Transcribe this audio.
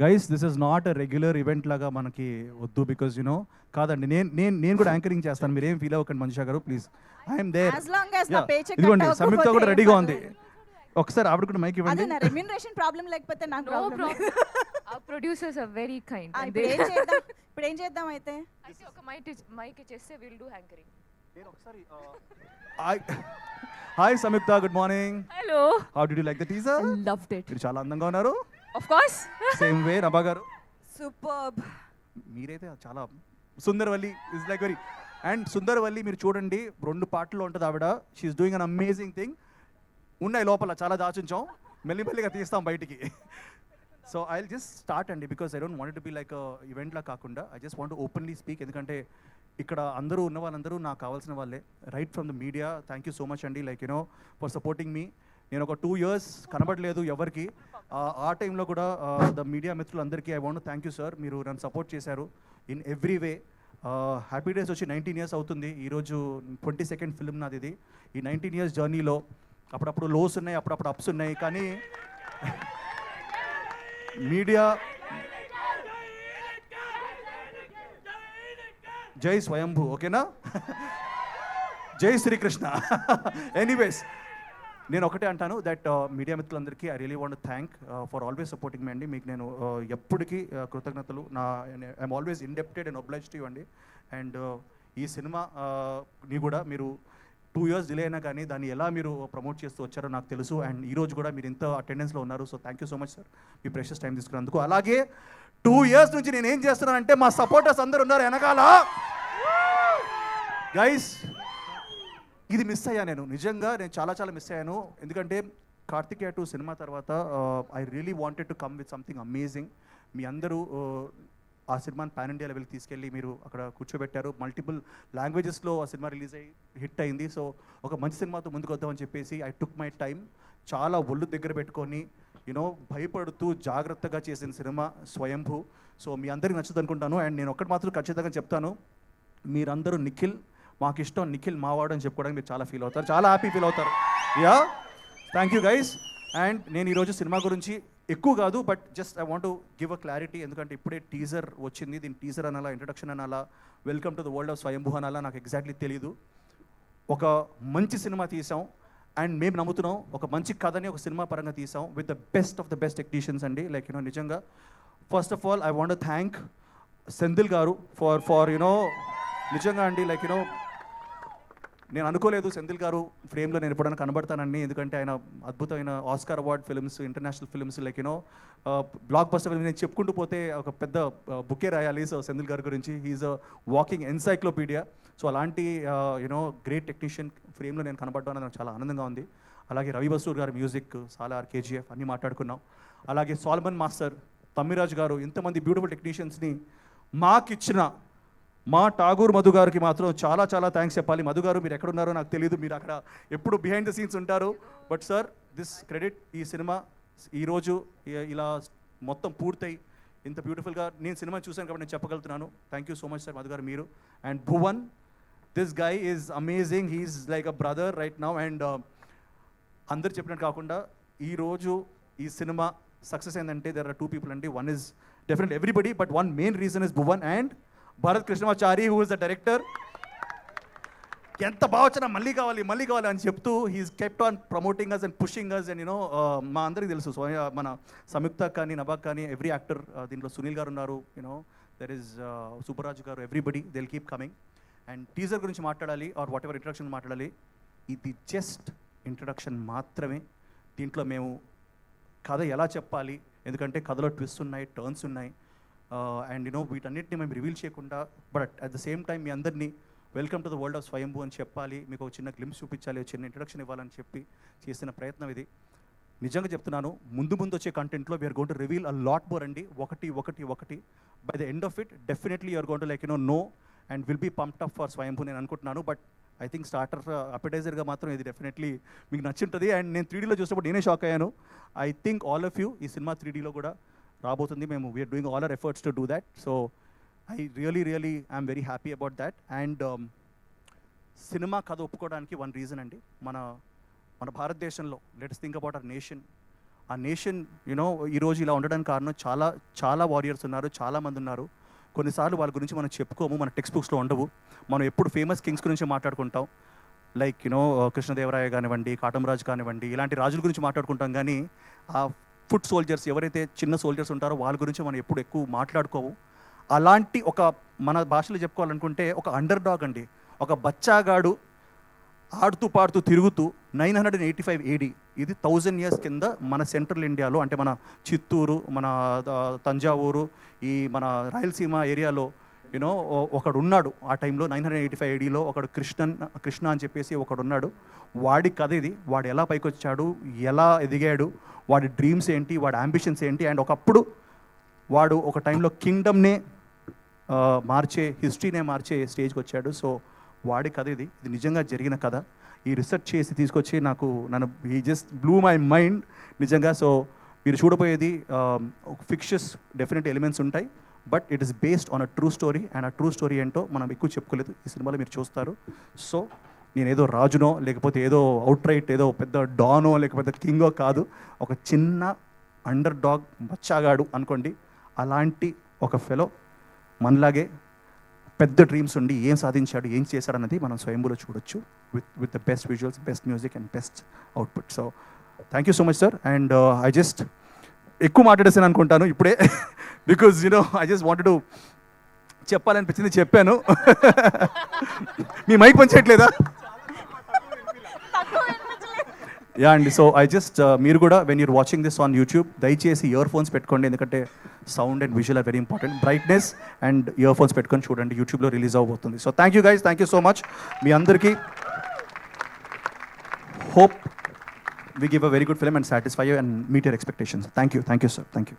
Guys this is not a regular event లాగా మనకి వద్దు బికాజ్ యునో కాదండి నేను కూడా యాంకరింగ్ చేస్తాను, మీరేం ఫీల్ అవ్వకండి Manisha garu please. I'm there. As long as నా paycheck ఇదిగోండి cut సంయుక్త అవ్వకపోతే కూడా రెడీగా ఏం ఉంది. ఒకసారి ఆవిడ కూడా మైక్ అదే ఇవ్వండి. నా రెమ్యూనరేషన్ ప్రాబ్లం లేకపోతే నాకు No problem problem. Our producers are very kind. and ఇప్పుడు they- ఏం చేద్దాం ఇప్పుడు ఏం చేద్దాం అయితే అయితే ఒక మైక్ చేస్తే we'll do anchoring. Hi Samyuktha, good morning. Hello. How did you like the teaser? Loved it. మీరు చాలా అందంగా ఉన్నారు. Of course. Same way Nabha గారు, సూపర్బ్. మీరైతే చాలా Sundaravalli is like very. And Sundaravalli మీరు చూడండి, 2 పాటల్లో ఉంటుంది ఆవిడ. She's doing an amazing thing. ఉన్నాయి లోపల చాలా దాచుంచాం, మెల్లిమెల్లిగా తీస్తాం బయటికి. So I will just start అండి, because I don't want to be like ఈవెంట్లా కాకుండా I just want openly speak. ఎందుకంటే ఇక్కడ అందరూ ఉన్న వాళ్ళందరూ నాకు కావాల్సిన వాళ్ళే, right from the media. Thank you so much అండి, లైక్ యూనో ఫర్ సపోర్టింగ్ మీ. నేను ఒక 2 years కనబడలేదు ఎవరికి. ఆ టైంలో కూడా ద మీడియా మిత్రులందరికీ I want thank you sir. మీరు నన్ను సపోర్ట్ చేశారు in every way. Happy days వచ్చి 19 years అవుతుంది ఈరోజు. 22nd ఫిల్మ్ నాది ఇది. ఈ 19 years జర్నీలో అప్పుడప్పుడు లోస్ ఉన్నాయి, అప్పుడప్పుడు అప్స్ ఉన్నాయి, కానీ మీడియా జై స్వయంభూ, ఓకేనా? జై శ్రీకృష్ణ. ఎనీవేస్ నేను ఒకటే అంటాను దట్ మీడియా మిత్రులందరికీ I really want thank for always supporting మీ అండి. మీకు నేను ఎప్పటికీ కృతజ్ఞతలు. I'm always indebted and oblige to you అండి. అండ్ ఈ సినిమా ని కూడా మీరు 2 years డిలే అయినా కానీ దాన్ని ఎలా మీరు ప్రమోట్ చేస్తూ వచ్చారో నాకు తెలుసు. అండ్ ఈ రోజు కూడా మీరు ఇంత అటెండెన్స్లో ఉన్నారు. So thank you so much sir, me precious time తీసుకున్నందుకు. అలాగే 2 years నుంచి నేను ఏం చేస్తున్నానంటే మా సపోర్టర్స్ అందరు ఉన్నారు వెనకాల. గైస్ ఇది మిస్ అయ్యా నేను, నిజంగా నేను చాలా మిస్ అయ్యాను. ఎందుకంటే కార్తికేయ 2 సినిమా తర్వాత I really wanted to come with something amazing. మీ అందరూ ఆ సినిమాని పాన్ ఇండియా లెవెల్కి తీసుకెళ్ళి మీరు అక్కడ కూర్చోబెట్టారు. మల్టిపుల్ లాంగ్వేజెస్లో ఆ సినిమా రిలీజ్ అయ్యి హిట్ అయింది. సో ఒక మంచి సినిమాతో ముందుకు వద్దామని చెప్పేసి ఐ టుక్ మై టైం. చాలా ఒళ్ళు దగ్గర పెట్టుకొని యూనో భయపడుతూ జాగ్రత్తగా చేసిన సినిమా స్వయంభూ. సో మీ అందరికీ నచ్చుతుంది అనుకుంటాను. అండ్ నేను ఒక్కటి మాత్రం ఖచ్చితంగా చెప్తాను, మీరందరూ నిఖిల్ మాకు ఇష్టం, నిఖిల్ మావాడు అని చెప్పుకోవడానికి మీరు చాలా ఫీల్ అవుతారు, చాలా హ్యాపీ ఫీల్ అవుతారు. Yeah thank you guys. And నేను ఈరోజు సినిమా గురించి ఎక్కువ కాదు, but just I want to give a clarity. ఎందుకంటే ఇప్పుడే టీజర్ వచ్చింది, దీని టీజర్ అనాలా, ఇంట్రడక్షన్ అనాలా, welcome to the world of స్వయంభూ అనాలా నాకు ఎగ్జాక్ట్లీ తెలీదు. ఒక మంచి సినిమా తీసాం అండ్ మేము నమ్ముతున్నాం, ఒక మంచి కథని ఒక సినిమా పరంగా తీసాం with the best of the best technicians అండి. లైక్ యూనో నిజంగా first of all I want thank Senthil గారు ఫర్ యునో నిజంగా అండి. లైక్ యూనో నేను అనుకోలేదు సెంధిల్ గారు ఫ్రేమ్లో నేను ఎప్పుడైనా కనబడతానండి. ఎందుకంటే ఆయన అద్భుతమైన Oscar award films, international films, like you know block buster film నేను చెప్పుకుంటూ పోతే ఒక పెద్ద బుకే రాయాలి. సో సెంధిల్ గారి గురించి he's a walking encyclopedia. So అలాంటి యూనో గ్రేట్ టెక్నీషియన్ ఫ్రేమ్లో నేను కనబడ్డాను, నాకు చాలా ఆనందంగా ఉంది. అలాగే రవి బసూర్ గారి మ్యూజిక్, సాలార్, కేజీఎఫ్ అన్నీ మాట్లాడుకున్నాం. అలాగే సాల్మన్ మాస్టర్, తమ్మిరాజ్ గారు, ఇంతమంది బ్యూటిఫుల్ టెక్నీషియన్స్ని మాకిచ్చిన మా ఠాగూర్ మధు గారికి మాత్రం చాలా థ్యాంక్స్ చెప్పాలి. మధు గారు మీరు ఎక్కడున్నారో నాకు తెలియదు, మీరు అక్కడ ఎప్పుడు బిహైండ్ ద సీన్స్ ఉంటారు. బట్ సార్ దిస్ క్రెడిట్, ఈ సినిమా ఈరోజు ఇలా మొత్తం పూర్తయి ఇంత బ్యూటిఫుల్గా నేను సినిమా చూశాను కాబట్టి నేను చెప్పగలుగుతున్నాను. Thank you so much sir Madhu గారు మీరు. And Bhuvan, this guy is amazing, he's like a brother right now. And అందరు చెప్పినట్టు కాకుండా ఈరోజు ఈ సినిమా సక్సెస్ ఏంటంటే దెర్ ఆర్ 2 people అండి. One is definitely everybody, but one main reason is Bhuvan and Bharat Krishnamachari, who is the director. ఎంత బాగా వచ్చినా మళ్ళీ కావాలి అని చెప్తూ he's kept on promoting us and pushing us. And you know మా అందరికీ తెలుసు మన సంయుక్త కానీ నభాక్ కానీ ఎవ్రీ యాక్టర్, దీంట్లో సునీల్ గారు ఉన్నారు, యూనో దెర్ ఇస్ సుబ్బరాజు గారు, everybody they will keep coming. And teaser గురించి మాట్లాడాలి ఆర్ వాట్ ఎవర్ ఇంట్రడక్షన్ మాట్లాడాలి, ఇది జస్ట్ ఇంట్రడక్షన్ మాత్రమే. దీంట్లో మేము కథ ఎలా చెప్పాలి, ఎందుకంటే కథలో ట్విస్ట్ ఉన్నాయి, టర్న్స్ ఉన్నాయి. అండ్ యూనో వీటన్నిటిని మేము రివీల్ చేయకుండా but at the same time మీ అందరినీ welcome to the world of Swayambhu అని చెప్పాలి, మీకు ఒక చిన్న గ్లిమ్స్ చూపించాలి, ఒక చిన్న ఇంట్రడక్షన్ ఇవ్వాలని చెప్పి చేసిన ప్రయత్నం ఇది. నిజంగా చెప్తున్నాను, ముందు వచ్చే కంటెంట్లో we're going to reveal a lot more అండి. ఒకటి by the end of it definitely you're going to like you know no and will be pumped up for Swayambhu నేను అనుకుంటున్నాను. బట్ ఐ థింక్ స్టార్టర్ అపెటైజర్గా మాత్రం ఇది డెఫినెట్లీ మీకు నచ్చుంటుంది. అండ్ నేను 3Dలో చూసినప్పుడు నేనే షాక్ అయ్యాను. I think all of you ఈ సినిమా 3Dలో కూడా రాబోతుంది. మేము we're doing all our efforts to do that. So I really I'm very happy about that. And cinema కథ ఒప్పుకోవడానికి వన్ రీజన్ అండి, మన భారతదేశంలో let's think about our nation. ఆ నేషన్ యూనో ఈరోజు ఇలా ఉండడానికి కారణం చాలా చాలా వారియర్స్ ఉన్నారు, చాలామంది ఉన్నారు. కొన్నిసార్లు వాళ్ళ గురించి మనం చెప్పుకోము, మన టెక్స్ట్ బుక్స్లో ఉండవు. మనం ఎప్పుడు ఫేమస్ కింగ్స్ గురించి మాట్లాడుకుంటాం, లైక్ యూనో కృష్ణదేవరాయ కానివ్వండి, కాటమరాజు కానివ్వండి, ఇలాంటి రాజుల గురించి మాట్లాడుకుంటాం. కానీ ఆ ఫుట్ సోల్జర్స్ ఎవరైతే చిన్న సోల్జర్స్ ఉంటారో వాళ్ళ గురించి మనం ఎప్పుడు ఎక్కువ మాట్లాడుకోము. అలాంటి ఒక మన భాషలో చెప్పుకోవాలనుకుంటే ఒక అండర్ డాగ్ అండి, ఒక బచ్చాగాడు ఆడుతూ పాడుతూ తిరుగుతూ 985 AD, ఇది 1000 years కింద మన సెంట్రల్ ఇండియాలో, అంటే మన చిత్తూరు, మన తంజావూరు, ఈ మన రాయలసీమ ఏరియాలో యూనో ఒకడు ఉన్నాడు. ఆ టైంలో 985 ADలో ఒకడు కృష్ణ అని చెప్పేసి ఒకడు ఉన్నాడు. వాడి కథ ఇది. వాడు ఎలా పైకి వచ్చాడు, ఎలా ఎదిగాడు, వాడి డ్రీమ్స్ ఏంటి, వాడి అంబిషన్స్ ఏంటి, అండ్ ఒకప్పుడు వాడు ఒక టైంలో కింగ్డమ్నే మార్చే, హిస్టరీనే మార్చే స్టేజ్కి వచ్చాడు. సో వాడి కథ ఇది. ఇది నిజంగా జరిగిన కథ. ఈ రీసెర్చ్ చేసి తీసుకొచ్చి నన్ను ఈ జస్ట్ బ్లూ మై మైండ్ నిజంగా. సో మీరు చూడబోయేది ఒక ఫిక్షస్ డెఫినెట్ ఎలిమెంట్స్ ఉంటాయి, but it is based on a true story. And ఆ ట్రూ స్టోరీ ఏంటో మనం ఎక్కువ చెప్పుకోలేదు, ఈ సినిమాలో మీరు చూస్తారు. సో నేను ఏదో రాజునో లేకపోతే ఏదో అవుట్ రైట్ ఏదో పెద్ద డానో లేకపోతే కింగో కాదు, ఒక చిన్న అండర్ డాగ్ బచ్చాగాడు అనుకోండి. అలాంటి ఒక ఫెలో మనలాగే పెద్ద డ్రీమ్స్ ఉండి ఏం సాధించాడు, ఏం చేశాడు అన్నది మనం స్వయంభూలో చూడొచ్చు, with the best visuals, best music and best output. So thank you so much sir. And I just ఎక్కువ మాట్లాడేసాను అనుకుంటాను ఇప్పుడే, because you know I just wanted to చెప్పాలనిపించింది చెప్పాను. మీ మైక్ పనిచేయట్లేదా? యా అండి. సో ఐ జస్ట్ మీరు కూడా when you're watching this on YouTube దయచేసి ఇయర్ ఫోన్స్ పెట్టుకోండి, ఎందుకంటే sound and visual are very important. Brightness and earphones పెట్టుకొని చూడండి, యూట్యూబ్లో రిలీజ్ అవబోతుంది. So thank you guys, thank you so much. మీ అందరికీ hope we give a very good film and satisfy you and meet your expectations. Thank you sir, thank you.